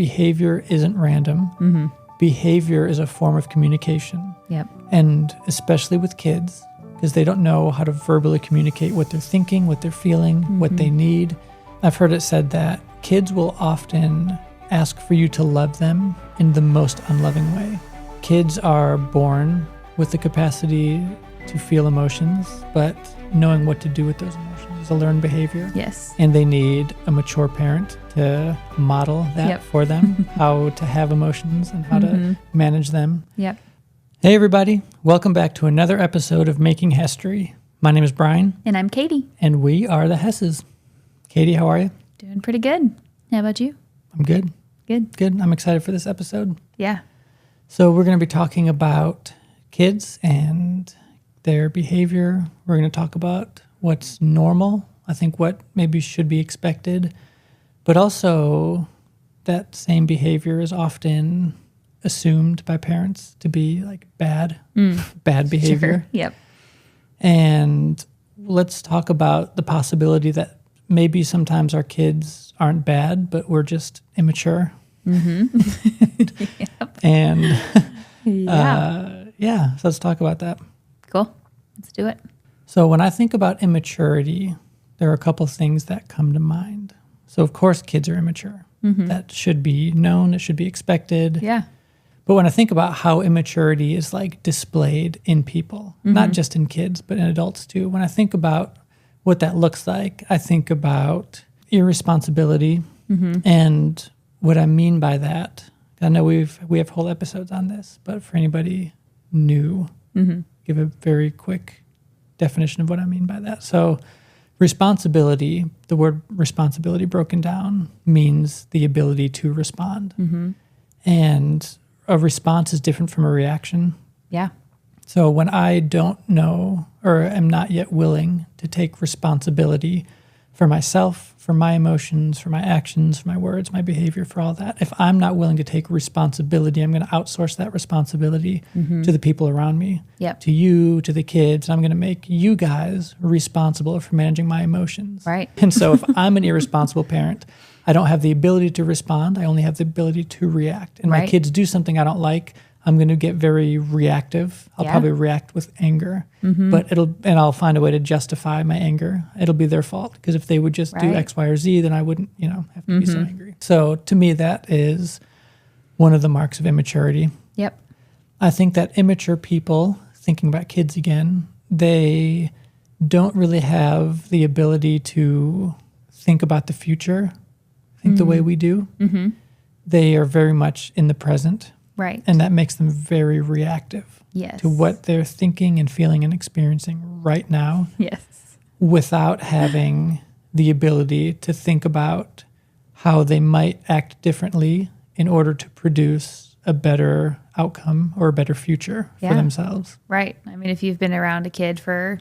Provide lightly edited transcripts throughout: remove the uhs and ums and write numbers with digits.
behavior isn't random. Mm-hmm. Behavior is a form of communication. Yep. And especially with kids, because they don't know how to verbally communicate what they're thinking, what they're feeling, what they need. I've heard it said that kids will often ask for you to love them in the most unloving way. Kids are born with the capacity to feel emotions, but knowing what to do with those emotions is a learned behavior. Yes. And they need a mature parent to model that for them, how to have emotions and how to manage them. Yep. Hey everybody, welcome back to another episode of Making Hesstory. My name is Brian. And I'm Katie. And we are the Hesses. Katie, how are you? Doing pretty good. How about you? I'm good. Good. I'm excited for this episode. Yeah. So we're going to be talking about kids and their behavior. We're going to talk about what's normal, I think what maybe should be expected, but also that same behavior is often assumed by parents to be like bad behavior. Sure. Yep. And let's talk about the possibility that maybe sometimes our kids aren't bad, but we're just immature. Yep. And Yeah. So let's talk about that. Cool. Let's do it. So when I think about immaturity, there are a couple things that come to mind. So of course kids are immature. That should be known, it should be expected. Yeah. But when I think about how immaturity is like displayed in people, not just in kids, but in adults too, when I think about what that looks like, I think about irresponsibility. And what I mean by that, I know we have whole episodes on this, but for anybody new, give a very quick definition of what I mean by that. So responsibility, the word responsibility broken down means the ability to respond. And a response is different from a reaction. Yeah. So when I don't know or am not yet willing to take responsibility for myself, for my emotions, for my actions, for my words, my behavior, for all that, if I'm not willing to take responsibility, I'm going to outsource that responsibility to the people around me, to you, to the kids. And I'm going to make you guys responsible for managing my emotions. Right. And so if I'm an irresponsible parent, I don't have the ability to respond. I only have the ability to react. And my kids do something I don't like, I'm going to get very reactive. I'll probably react with anger, but I'll find a way to justify my anger. It'll be their fault because if they would just do X, Y, or Z, then I wouldn't, have to be so angry. So to me, that is one of the marks of immaturity. Yep. I think that immature people, thinking about kids again, they don't really have the ability to think about the future, I think the way we do. They are very much in the present. Right. And that makes them very reactive to what they're thinking and feeling and experiencing right now. Yes. Without having the ability to think about how they might act differently in order to produce a better outcome or a better future for themselves. Right. I mean, if you've been around a kid for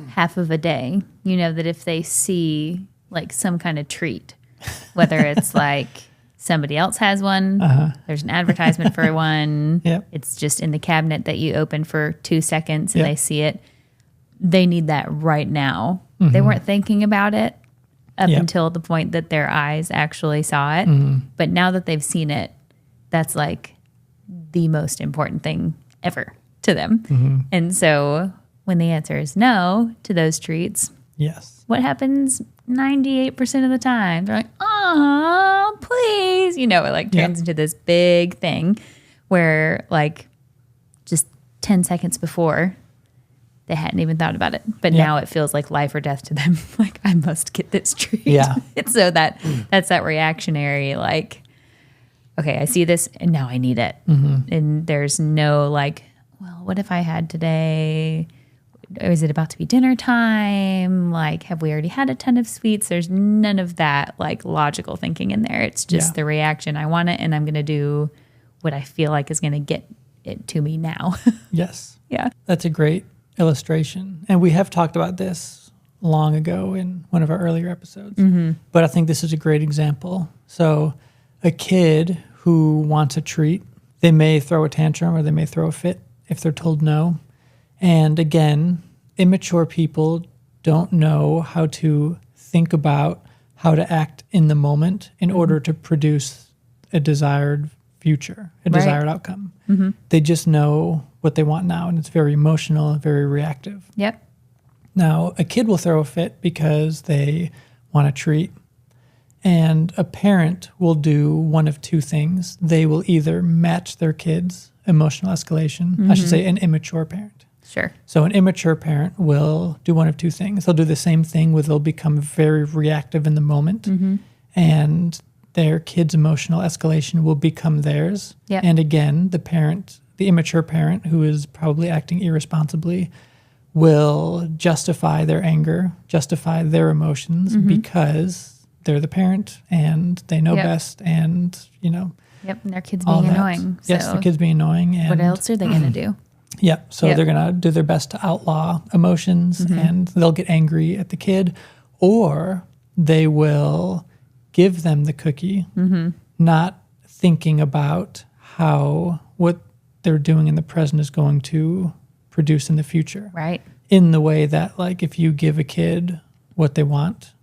half of a day, you know that if they see like some kind of treat, whether it's like somebody else has one, there's an advertisement for one, it's just in the cabinet that you open for 2 seconds and they see it, they need that right now. They weren't thinking about it up until the point that their eyes actually saw it. But now that they've seen it, that's like the most important thing ever to them. And so when the answer is no to those treats, what happens 98% of the time? They're like, oh, please. It like turns into this big thing where like just 10 seconds before they hadn't even thought about it. But now it feels like life or death to them. Like, I must get this treat. Yeah. And so that's that reactionary, like, okay, I see this and now I need it. And there's no like, well, what if I had today? Is it about to be dinner time? Like, have we already had a ton of sweets? There's none of that like logical thinking in there. It's just the reaction. I want it and I'm going to do what I feel like is going to get it to me now. Yes. Yeah. That's a great illustration. And we have talked about this long ago in one of our earlier episodes, but I think this is a great example. So a kid who wants a treat, they may throw a tantrum or they may throw a fit if they're told no. And again, immature people don't know how to think about how to act in the moment in order to produce a desired future, a desired outcome. They just know what they want now, and it's very emotional, very reactive. Yep. Now, a kid will throw a fit because they want a treat, and a parent will do one of two things. They will either match their kid's emotional escalation, I should say an immature parent. Sure. So an immature parent will do one of two things. They'll do the same thing where they'll become very reactive in the moment, and their kid's emotional escalation will become theirs. Yep. And again, the immature parent who is probably acting irresponsibly will justify their anger, justify their emotions because they're the parent and they know best, and Yep. And their kid's all being that. annoying. Yes, So the kid's being annoying. And what else are they going to do? yeah, so Yep. they're going to do their best to outlaw emotions, and they'll get angry at the kid, or they will give them the cookie, not thinking about how what they're doing in the present is going to produce in the future. Right. In the way that, like, if you give a kid what they want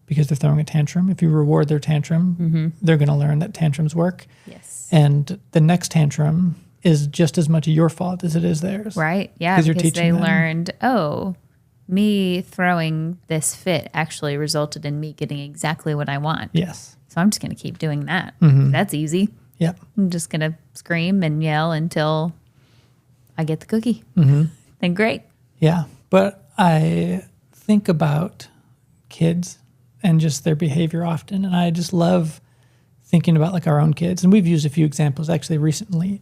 because they're throwing a tantrum, if you reward their tantrum, they're going to learn that tantrums work. Yes. And the next tantrum is just as much your fault as it is theirs. Right. Yeah. 'Cause you're Because they teaching them. learned, oh, me throwing this fit actually resulted in me getting exactly what I want. Yes. So I'm just going to keep doing that. That's easy. Yep. I'm just going to scream and yell until I get the cookie. Then great. Yeah. But I think about kids and just their behavior often, and I just love thinking about like our own kids. And we've used a few examples actually recently,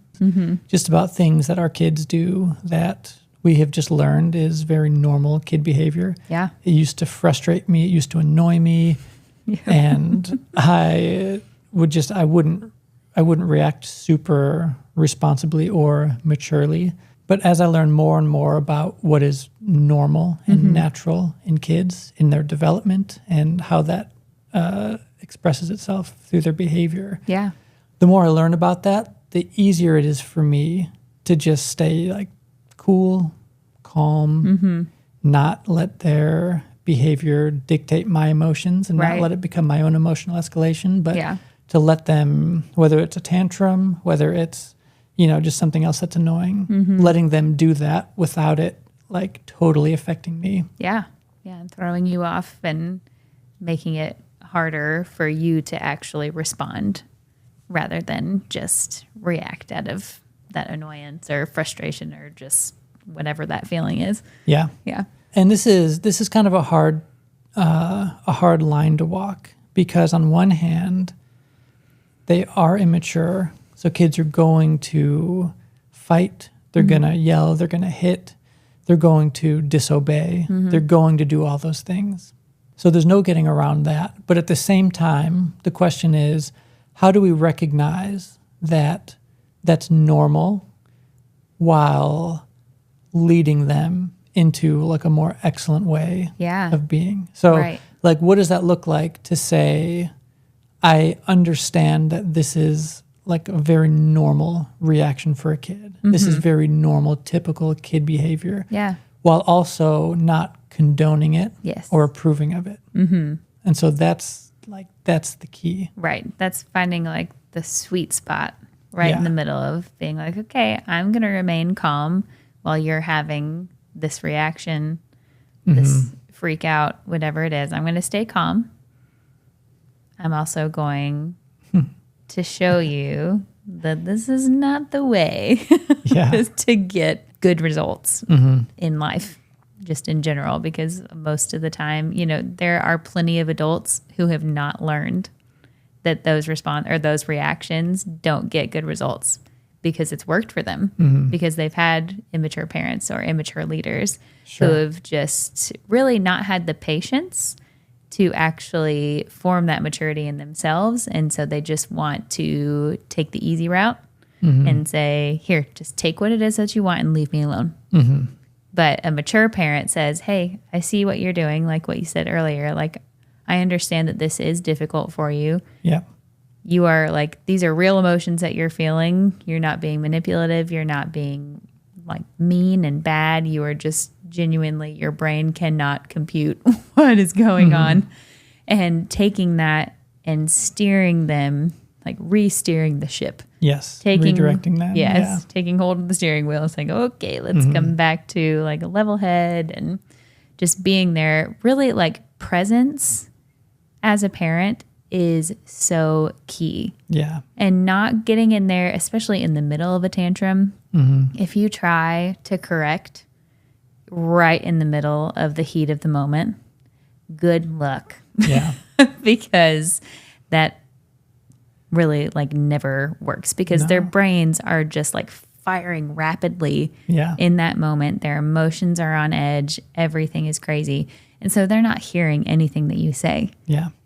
just about things that our kids do that we have just learned is very normal kid behavior. Yeah. It used to frustrate me. It used to annoy me. And I wouldn't react super responsibly or maturely. But as I learn more and more about what is normal and natural in kids, in their development, and how that expresses itself through their behavior, Yeah. the more I learn about that, the easier it is for me to just stay like cool, calm, not let their behavior dictate my emotions, and Right. not let it become my own emotional escalation, but Yeah. to let them, whether it's a tantrum, whether it's, just something else that's annoying, letting them do that without it like totally affecting me. Yeah. Yeah. And throwing you off and making it harder for you to actually respond rather than just react out of that annoyance or frustration or just whatever that feeling is. Yeah. Yeah. And this is kind of a hard line to walk, because on one hand, they are immature. So kids are going to fight. They're going to yell. They're going to hit. They're going to disobey. They're going to do all those things. So there's no getting around that. But at the same time, the question is, how do we recognize that that's normal while leading them into like a more excellent way Yeah. of being? So Right. like, what does that look like to say, I understand that this is like a very normal reaction for a kid. This is very normal, typical kid behavior, Yeah. while also not condoning it Yes. or approving of it. And so that's the key. Right. That's finding like the sweet spot right Yeah. in the middle of being like, okay, I'm going to remain calm while you're having this reaction, this freak out, whatever it is. I'm going to stay calm. I'm also going to show you that this is not the way Yeah. to get good results in life, just in general, because most of the time, there are plenty of adults who have not learned that those reactions don't get good results because it's worked for them, because they've had immature parents or immature leaders Sure. who have just really not had the patience to actually form that maturity in themselves. And so they just want to take the easy route and say, here, just take what it is that you want and leave me alone. But a mature parent says, hey, I see what you're doing, like what you said earlier. Like, I understand that this is difficult for you. Yeah. You are like, these are real emotions that you're feeling. You're not being manipulative. You're not being like mean and bad. You are just genuinely, your brain cannot compute what is going on. And taking that and steering them like re-steering the ship. Yes. Redirecting them. Yes. Taking hold of the steering wheel and saying, okay, let's come back to like a level head and just being there. Really like presence as a parent is so key. Yeah. And not getting in there, especially in the middle of a tantrum. If you try to correct right in the middle of the heat of the moment, good luck. Yeah. Because that really like never works because their brains are just like firing rapidly in that moment. Their emotions are on edge. Everything is crazy. And so they're not hearing anything that you say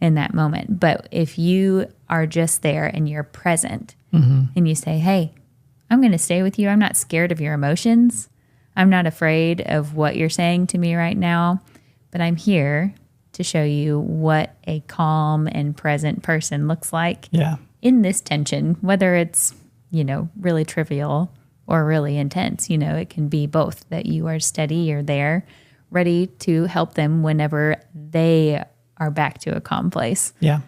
in that moment. But if you are just there and you're present and you say, hey, I'm going to stay with you. I'm not scared of your emotions. I'm not afraid of what you're saying to me right now, but I'm here to show you what a calm and present person looks like in this tension, whether it's, really trivial or really intense. It can be both, that you are steady, you're there, ready to help them whenever they are back to a calm place. Yeah.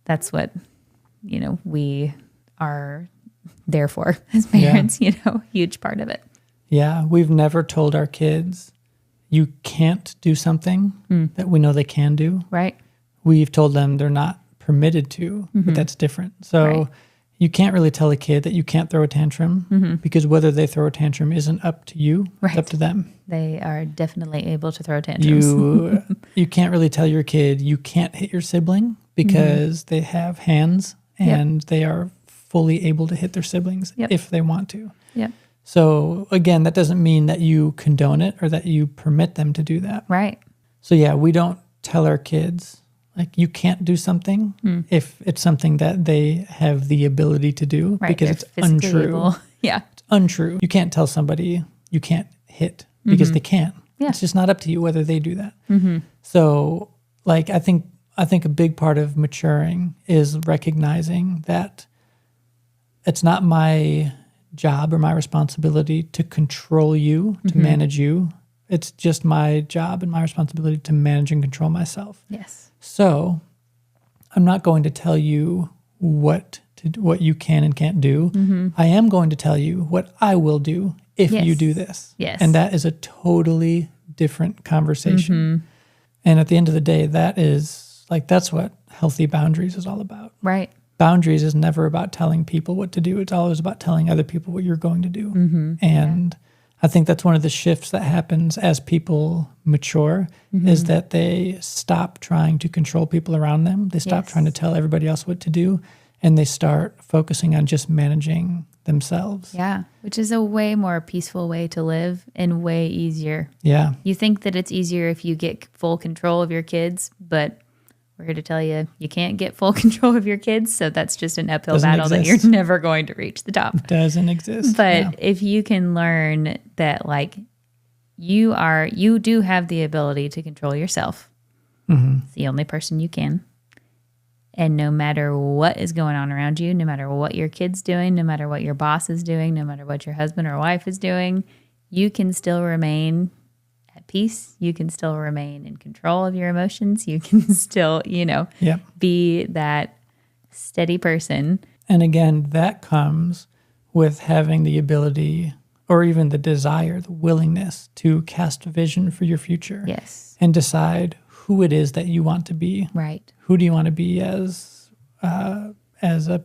That's what, we are there for as parents, huge part of it. Yeah. We've never told our kids, you can't do something that we know they can do. Right. We've told them they're not permitted to, but that's different. So you can't really tell a kid that you can't throw a tantrum because whether they throw a tantrum isn't up to you. It's up to them. They are definitely able to throw tantrums. You can't really tell your kid you can't hit your sibling because they have hands and they are fully able to hit their siblings if they want to. Yep. So again, that doesn't mean that you condone it or that you permit them to do that. Right. So yeah, we don't tell our kids like you can't do something if it's something that they have the ability to do because it's untrue. Able. Yeah. It's untrue. You can't tell somebody you can't hit because they can't. Yeah. It's just not up to you whether they do that. So like I think a big part of maturing is recognizing that it's not my job or my responsibility to control you, to manage you. It's just my job and my responsibility to manage and control myself. Yes. So I'm not going to tell you what you can and can't do. I am going to tell you what I will do if you do this. Yes. And that is a totally different conversation. And at the end of the day, that's what healthy boundaries is all about. Right. Boundaries is never about telling people what to do. It's always about telling other people what you're going to do. And I think that's one of the shifts that happens as people mature is that they stop trying to control people around them. They stop trying to tell everybody else what to do, and they start focusing on just managing themselves. Yeah, which is a way more peaceful way to live and way easier. Yeah. You think that it's easier if you get full control of your kids, but we're here to tell you, you can't get full control of your kids. So that's just an uphill battle that you're never going to reach the top. Doesn't exist. But if you can learn that like you do have the ability to control yourself. It's the only person you can. And no matter what is going on around you, no matter what your kid's doing, no matter what your boss is doing, no matter what your husband or wife is doing, you can still remain at peace. You can still remain in control of your emotions. You can still, be that steady person. And again, that comes with having the ability or even the desire, the willingness to cast a vision for your future. Yes. And decide who it is that you want to be. Right. Who do you want to be as a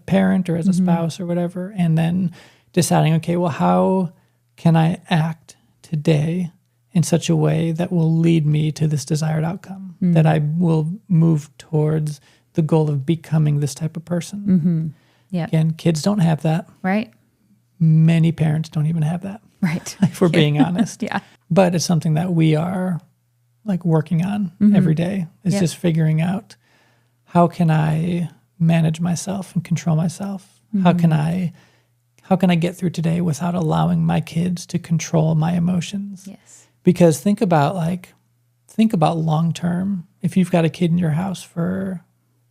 parent or as a spouse or whatever? And then deciding, okay, well, how can I act today in such a way that will lead me to this desired outcome, that I will move towards the goal of becoming this type of person. Yeah. Again, kids don't have that. Right. Many parents don't even have that. Right. If we're being honest. Yeah. But it's something that we are like working on every day. It's just figuring out how can I manage myself and control myself? How can I get through today without allowing my kids to control my emotions? Yes. Because think about long term. If you've got a kid in your house for,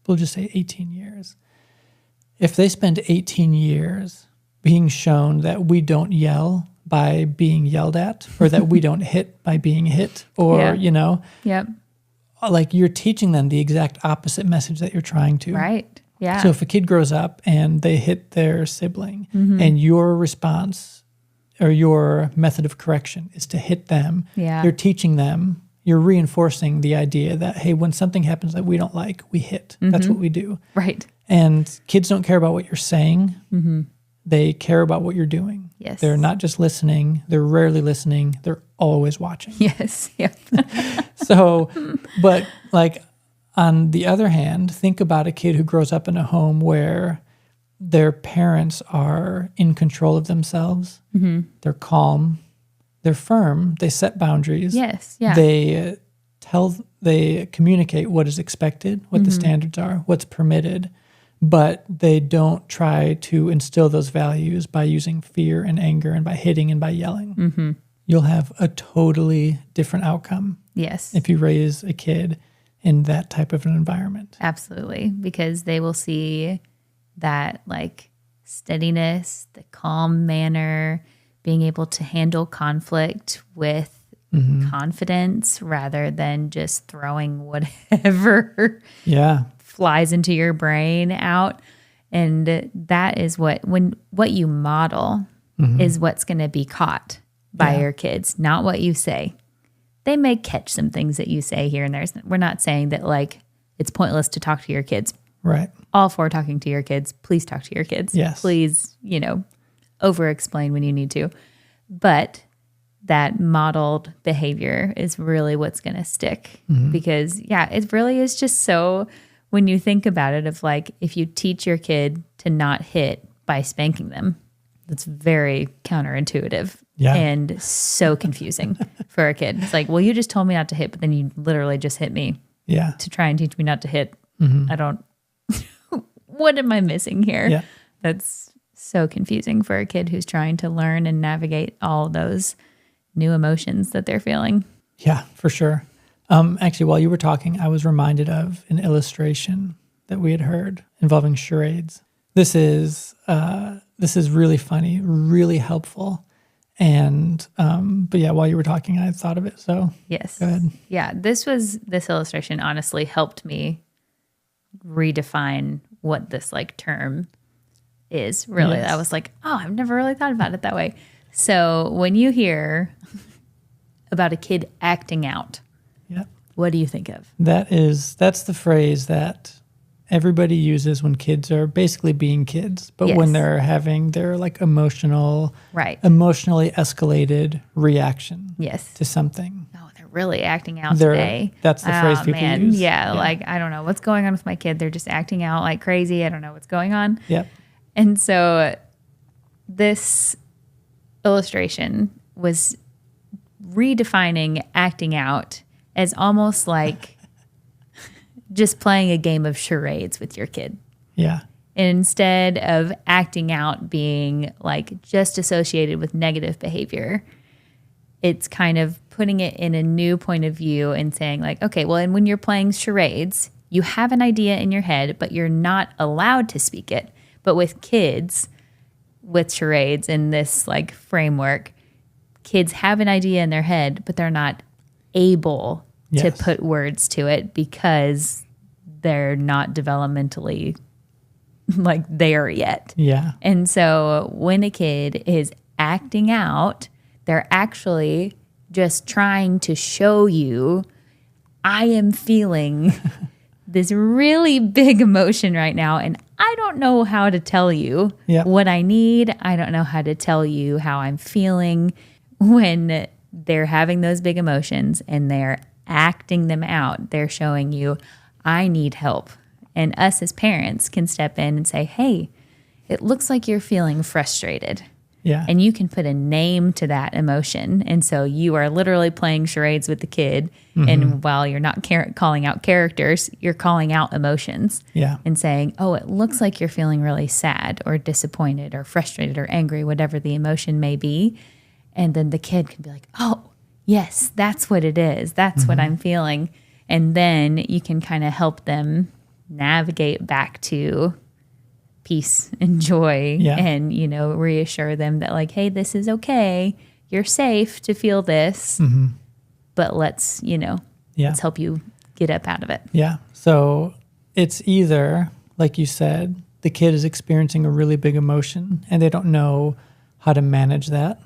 we'll just say 18 years. If they spend 18 years being shown that we don't yell by being yelled at, or that we don't hit by being hit, or, like you're teaching them the exact opposite message that you're trying to. Right. Yeah. So if a kid grows up and they hit their sibling and your response or your method of correction is to hit them, Yeah. you're teaching them, you're reinforcing the idea that, hey, when something happens that we don't like, we hit. That's what we do. Right. And kids don't care about what you're saying. They care about what you're doing. Yes. They're not just listening. They're rarely listening. They're always watching. Yes. Yep. So, but like on the other hand, think about a kid who grows up in a home where their parents are in control of themselves. They're calm. They're firm. They set boundaries. Yes. Yeah. They communicate what is expected, what the standards are, what's permitted, but they don't try to instill those values by using fear and anger and by hitting and by yelling. You'll have a totally different outcome Yes. if you raise a kid in that type of an environment. Absolutely. Because they will see that like steadiness, the calm manner, being able to handle conflict with confidence rather than just throwing whatever Yeah. flies into your brain out. And that is what you model is what's going to be caught by your kids, not what you say. They may catch some things that you say here and there. We're not saying that like it's pointless to talk to your kids. Right. All for talking to your kids. Please talk to your kids. Yes. Please, over explain when you need to. But that modeled behavior is really what's going to stick because it really is just so, when you think about it, of like, if you teach your kid to not hit by spanking them, that's very counterintuitive and so confusing for a kid. It's like, well, you just told me not to hit, but then you literally just hit me to try and teach me not to hit. I don't, what am I missing here? Yeah. That's so confusing for a kid who's trying to learn and navigate all those new emotions that they're feeling. Yeah, for sure. Actually, while you were talking, I was reminded of an illustration that we had heard involving charades. This is really funny, really helpful. And, but yeah, while you were talking, I thought of it. So Yes. go ahead. Yeah. This illustration honestly helped me redefine what this like term is really. Yes. I was like, oh, I've never really thought about it that way. So when you hear about a kid acting out, what do you think of? That's the phrase that everybody uses when kids are basically being kids, but when they're having their like emotionally escalated reaction to something. Oh, they're really acting out today. That's the phrase people use. Yeah, like, I don't know what's going on with my kid. They're just acting out like crazy. I don't know what's going on. Yep. And so this illustration was redefining acting out as almost like just playing a game of charades with your kid. Yeah. Instead of acting out being like just associated with negative behavior, it's kind of putting it in a new point of view and saying like, okay, well, and when you're playing charades, you have an idea in your head, but you're not allowed to speak it. But with kids, with charades in this like framework, kids have an idea in their head, but they're not able to put words to it because they're not developmentally like there yet. Yeah. And so when a kid is acting out, they're actually just trying to show you, I am feeling this really big emotion right now, and I don't know how to tell you what I need. I don't know how to tell you how I'm feeling. When they're having those big emotions and they're acting them out, they're showing you, I need help. And us as parents can step in and say, hey, it looks like you're feeling frustrated. Yeah. And you can put a name to that emotion. And so you are literally playing charades with the kid. And while you're not calling out characters, you're calling out emotions. Yeah. And saying, oh, it looks like you're feeling really sad or disappointed or frustrated or angry, whatever the emotion may be. And then the kid can be like, oh, yes, that's what it is. That's what I'm feeling. And then you can kind of help them navigate back to peace and joy and, reassure them that like, hey, this is okay. You're safe to feel this, but let's help you get up out of it. Yeah. So it's either like you said, the kid is experiencing a really big emotion and they don't know how to manage that,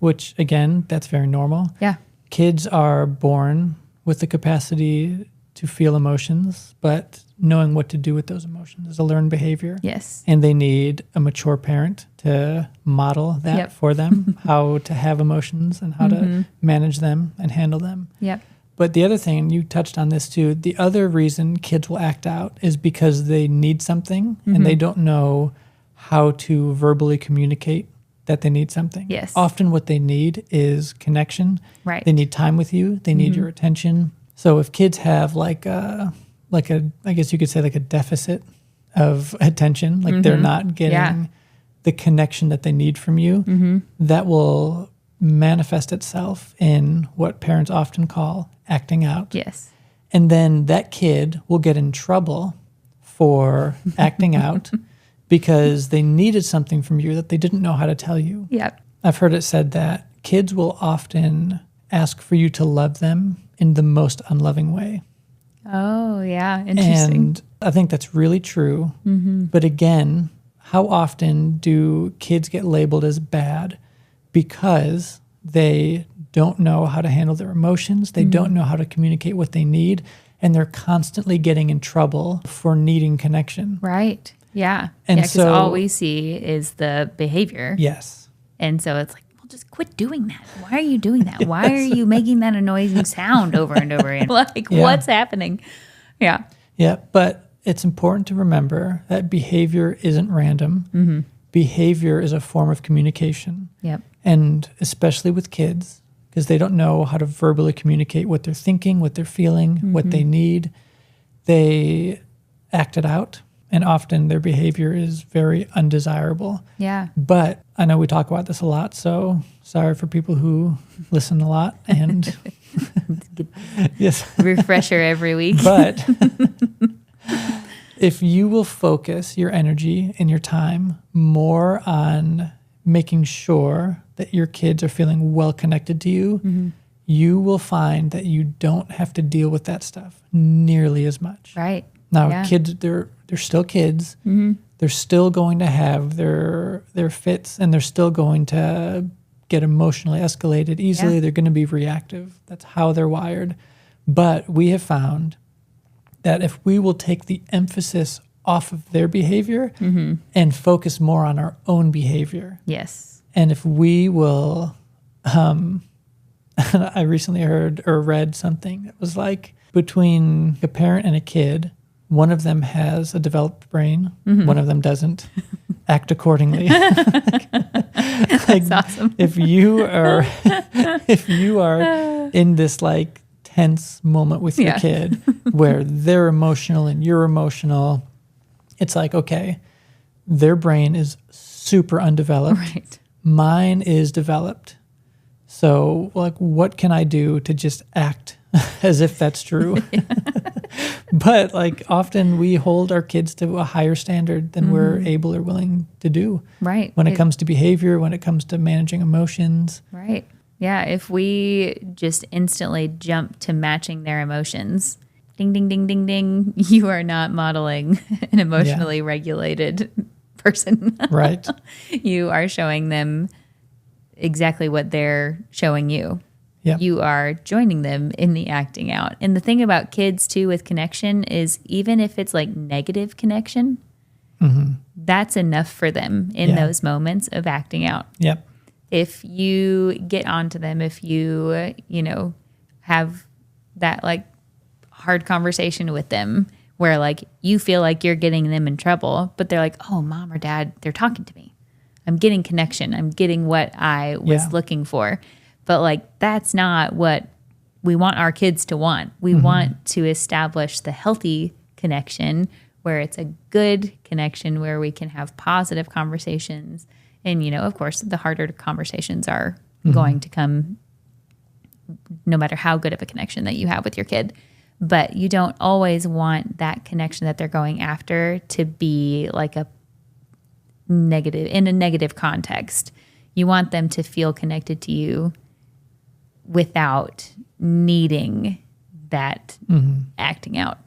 which again, that's very normal. Yeah. Kids are born with the capacity to feel emotions, but knowing what to do with those emotions is a learned behavior. Yes. And they need a mature parent to model that for them, how to have emotions and how to manage them and handle them. Yep. But the other thing, you touched on this too, the other reason kids will act out is because they need something and they don't know how to verbally communicate that they need something. Yes. Often what they need is connection. Right. They need time with you. They need your attention. So if kids have like a, I guess you could say like a deficit of attention, like they're not getting the connection that they need from you, that will manifest itself in what parents often call acting out. Yes. And then that kid will get in trouble for acting out because they needed something from you that they didn't know how to tell you. Yep. I've heard it said that kids will often ask for you to love them in the most unloving way. Oh, yeah. Interesting. And I think that's really true. But again, how often do kids get labeled as bad because they don't know how to handle their emotions, they don't know how to communicate what they need, and they're constantly getting in trouble for needing connection. Right. Yeah. And because so- all we see is the behavior. Yes. And so it's like, well, just quit doing that. Why are you doing that? Why are you making that annoying sound over and over again? Like, what's happening? Yeah. Yeah, but it's important to remember that behavior isn't random. Behavior is a form of communication. Yep. And especially with kids, because they don't know how to verbally communicate what they're thinking, what they're feeling, what they need. They act it out, and often their behavior is very undesirable. Yeah. But I know we talk about this a lot, so sorry for people who listen a lot. And yes, Refresher every week. but if you will focus your energy and your time more on making sure that your kids are feeling well connected to you, you will find that you don't have to deal with that stuff nearly as much. Right. Now, Yeah. kids, they're still kids. They're still going to have their fits, and they're still going to get emotionally escalated easily. Yeah. They're going to be reactive. That's how they're wired. But we have found that if we will take the emphasis off of their behavior and focus more on our own behavior, Yes. and if we will, I recently heard or read something that was like between a parent and a kid, one of them has a developed brain, one of them doesn't. Act accordingly. That's awesome. If you are in this like tense moment with your kid where they're emotional and you're emotional, it's like, okay, their brain is super undeveloped. Right. Mine is developed. So, like, what can I do to just act as if that's true? But, like, often we hold our kids to a higher standard than we're able or willing to do. Right. When it comes to behavior, when it comes to managing emotions. Right. Yeah. If we just instantly jump to matching their emotions, ding, ding, ding, ding, ding, you are not modeling an emotionally regulated person. Right. You are showing them exactly what they're showing you. Yep. You are joining them in the acting out. And the thing about kids too with connection is even if it's like negative connection, that's enough for them in those moments of acting out. Yep. If you get onto them, if you, have that like hard conversation with them where like you feel like you're getting them in trouble, but they're like, oh, mom or dad, they're talking to me. I'm getting connection. I'm getting what I was looking for. But like, that's not what we want our kids to want. We want to establish the healthy connection where it's a good connection where we can have positive conversations. And, of course, the harder conversations are going to come no matter how good of a connection that you have with your kid. But you don't always want that connection that they're going after to be like a negative context. You want them to feel connected to you without needing that acting out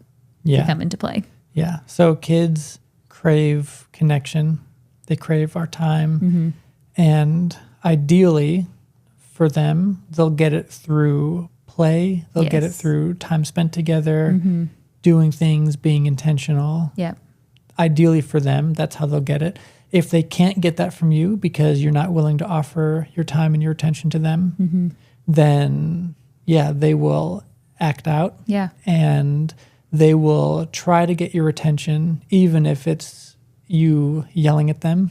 to come into play. Yeah. So kids crave connection. They crave our time. And ideally for them, they'll get it through play. They'll get it through time spent together, doing things, being intentional. Yep. Ideally for them, that's how they'll get it. If they can't get that from you because you're not willing to offer your time and your attention to them, then they will act out. Yeah. And they will try to get your attention, even if it's you yelling at them.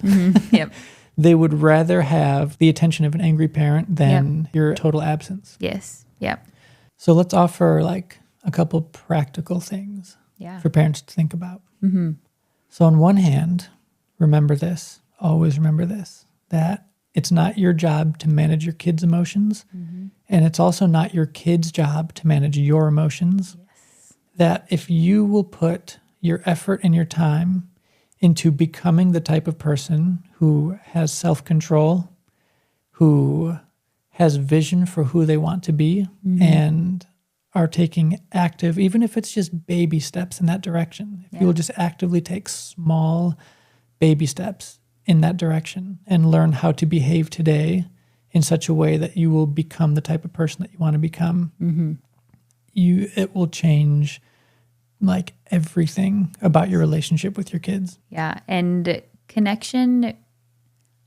Yep. They would rather have the attention of an angry parent than your total absence. Yes. Yep. So let's offer like a couple practical things for parents to think about. So on one hand, remember this, always remember this, that it's not your job to manage your kids' emotions. And it's also not your kids' job to manage your emotions. That if you will put your effort and your time into becoming the type of person who has self-control, who has vision for who they want to be, and are taking active, even if it's just baby steps in that direction. If you will just actively take small baby steps in that direction and learn how to behave today in such a way that you will become the type of person that you want to become, it will change like everything about your relationship with your kids. Yeah. And connection,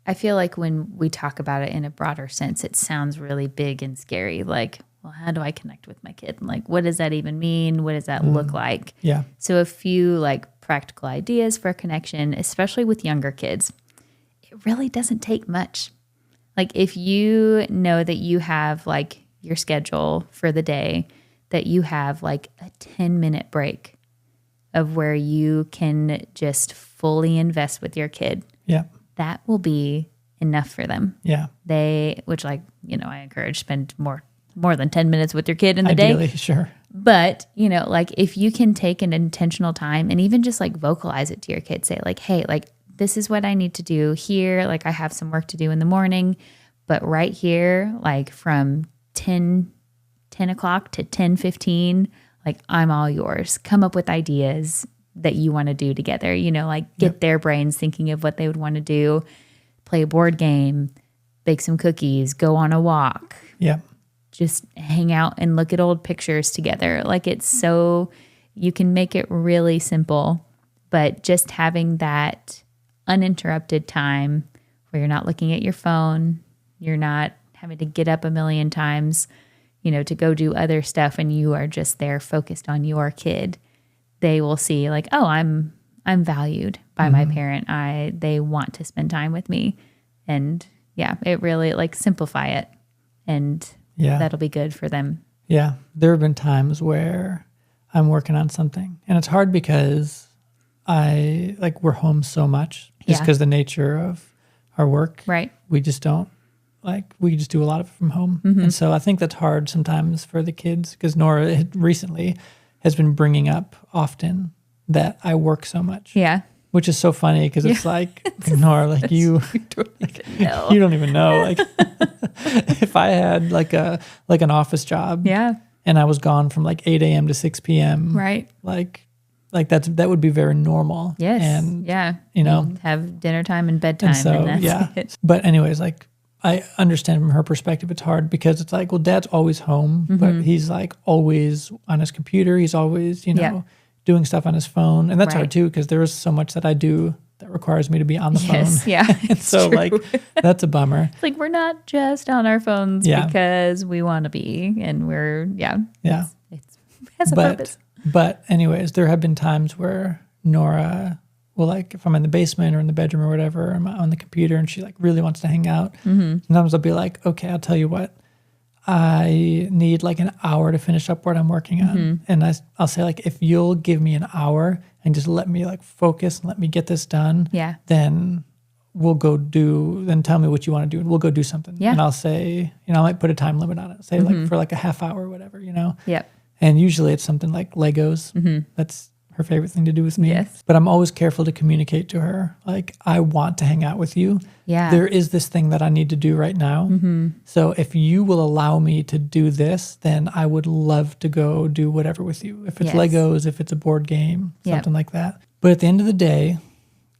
I feel like when we talk about it in a broader sense, it sounds really big and scary. Like, well, how do I connect with my kid? And like, what does that even mean? What does that look like? Yeah. So a few like practical ideas for connection, especially with younger kids. It really doesn't take much. Like if you know that you have like your schedule for the day, that you have like a 10-minute break of where you can just fully invest with your kid. Yeah. That will be enough for them. Yeah. Which like, I encourage spend more than 10 minutes with your kid in the Ideally, day. Sure. But, like if you can take an intentional time and even just like vocalize it to your kid, say like, hey, like this is what I need to do here. Like I have some work to do in the morning, but right here, like from 10 o'clock to 10:15, like I'm all yours. Come up with ideas that you want to do together, like get their brains thinking of what they would want to do, play a board game, bake some cookies, go on a walk. Yeah. Just hang out and look at old pictures together. Like you can make it really simple, but just having that uninterrupted time where you're not looking at your phone, you're not having to get up a million times, to go do other stuff, and you are just there focused on your kid. They will see like, oh, I'm valued by my parent. They want to spend time with me. And it really like simplify it, and that'll be good for them. Yeah. There have been times where I'm working on something and it's hard because we're home so much just because the nature of our work. Right. We just don't we just do a lot of it from home. And so I think that's hard sometimes for the kids because Nora recently has been bringing up often that I work so much. Yeah. Which is so funny because it's like, Nora, like you don't even know. Like if I had like an office job and I was gone from like 8 a.m. to 6 p.m. Right. Like that would be very normal. Yes. And, You'd have dinner time and bedtime. And so, and that's it. But anyways, like I understand from her perspective, it's hard because it's like, well, Dad's always home, but he's like always on his computer. He's always, doing stuff on his phone. And that's hard too, because there is so much that I do that requires me to be on the phone. Yeah. And so true. like, that's a bummer. It's like, we're not just on our phones because we want to be, and we're, it has a purpose. But anyways, there have been times where Nora will like, if I'm in the basement or in the bedroom or whatever, I'm on the computer and she like really wants to hang out. Sometimes I'll be like, okay, I'll tell you what, I need like an hour to finish up what I'm working on. And I'll say like, if you'll give me an hour and just let me like focus and let me get this done, then we'll go then tell me what you want to do and we'll go do something. Yeah. And I'll say, I might put a time limit on it, say like for like a half hour or whatever, Yep. And usually it's something like Legos. That's her favorite thing to do with me. Yes. But I'm always careful to communicate to her, like, I want to hang out with you. Yeah. There is this thing that I need to do right now. So if you will allow me to do this, then I would love to go do whatever with you. If it's Yes. Legos, if it's a board game, Yep. something like that. But at the end of the day,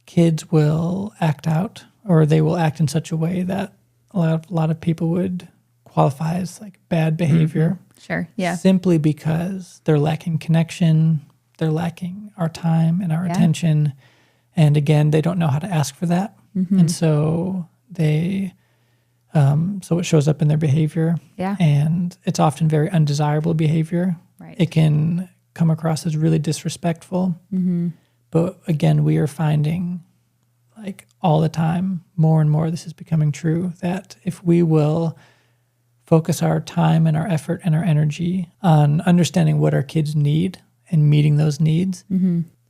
kids will act out, or they will act in such a way that a lot of people would qualify as like bad behavior. Sure. Yeah. Simply because they're lacking connection, they're lacking our time and our attention. And again, they don't know how to ask for that. And so so it shows up in their behavior. Yeah. And it's often very undesirable behavior. Right. It can come across as really disrespectful. But again, we are finding like all the time, more and more, this is becoming true, that if we will focus our time and our effort and our energy on understanding what our kids need and meeting those needs,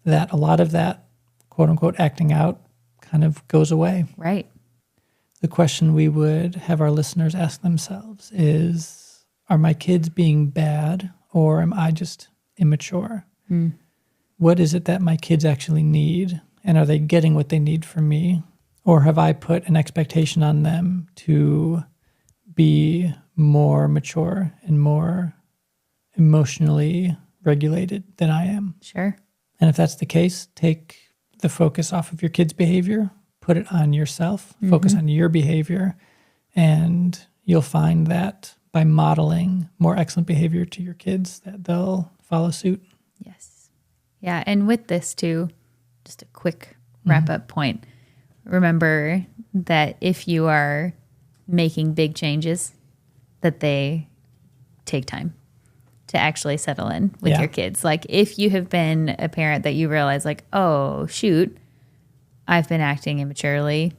that a lot of that quote unquote acting out kind of goes away. Right. The question we would have our listeners ask themselves is, are my kids being bad, or am I just immature? What is it that my kids actually need? And are they getting what they need from me? Or have I put an expectation on them to be more mature and more emotionally regulated than I am? Sure. And if that's the case, take the focus off of your kids' behavior, put it on yourself, focus on your behavior, and you'll find that by modeling more excellent behavior to your kids, that they'll follow suit. Yes. Yeah. And with this too, just a quick wrap up point. Remember that if you are making big changes, that they take time to actually settle in with your kids. Like if you have been a parent that you realize like, oh shoot, I've been acting immaturely.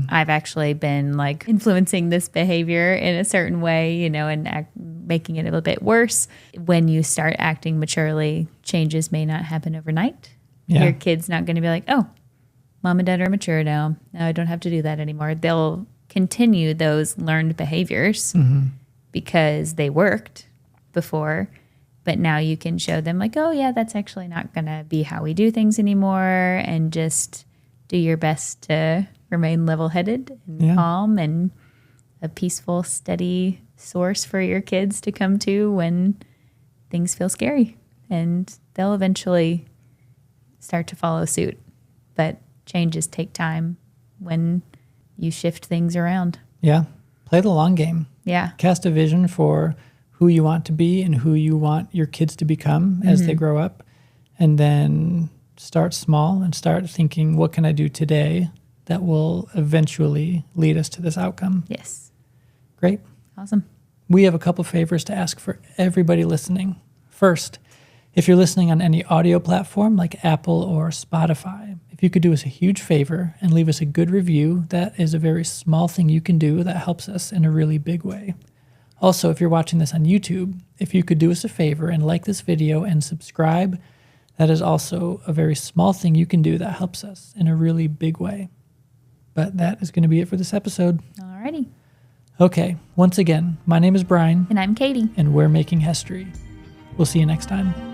I've actually been like influencing this behavior in a certain way, and making it a little bit worse. When you start acting maturely, changes may not happen overnight. Yeah. Your kid's not going to be like, oh, mom and dad are mature now. No, I don't have to do that anymore. They'll continue those learned behaviors because they worked before, but now you can show them like, oh yeah, that's actually not going to be how we do things anymore, and just do your best to remain level-headed and calm and a peaceful, steady source for your kids to come to when things feel scary, and they'll eventually start to follow suit. But changes take time when you shift things around. Yeah. Play the long game. Yeah. Cast a vision for who you want to be and who you want your kids to become as they grow up. And then start small and start thinking, what can I do today that will eventually lead us to this outcome? Yes. Great. Awesome. We have a couple favors to ask for everybody listening. First, if you're listening on any audio platform like Apple or Spotify, if you could do us a huge favor and leave us a good review, that is a very small thing you can do that helps us in a really big way. Also, if you're watching this on YouTube, if you could do us a favor and like this video and subscribe, that is also a very small thing you can do that helps us in a really big way. But that is going to be it for this episode. Alrighty. Okay, once again, my name is Brian. And I'm Katie. And we're making Hesstory. We'll see you next time.